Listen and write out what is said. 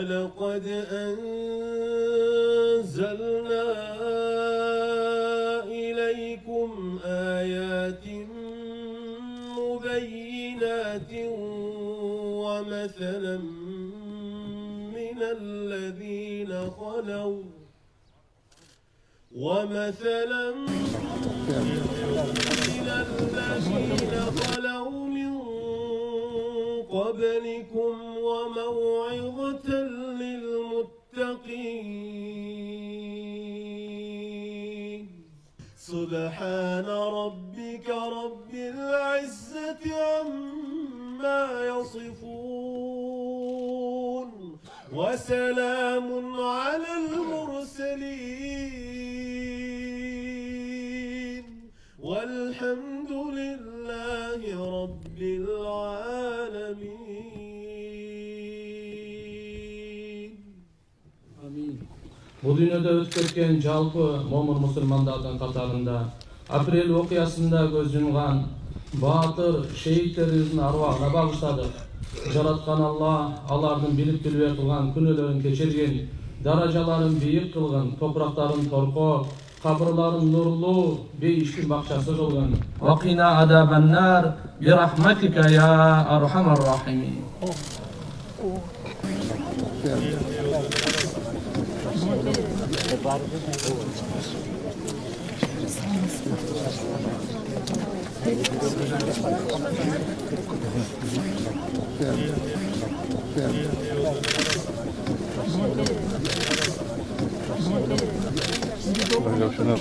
ولقد أنزلنا إليكم آيات مبينات ومثلا من الذين خلوا من قبلكم وموعظة للمتقين سبحان ربك رب العزة عما يصفون وسلام على المرسلين والحمد لله رب العالمين. Amin. Bu dünyada ötkөрken жалпы момун мусулмандардын катарында апрель окуясында көз жумган баатыр шейиттерибиздин арвагына багыштадык. Жараткан Алла алардын билип билбей кылган күнөөлөрүн кечиргин, даражаларын бийик кылган, топурактарын торкоо, кабырларын нурлуу, бейиштин бакчасы кылган. Вакина адабаннар бирахматика я архамар рахимин. Şuna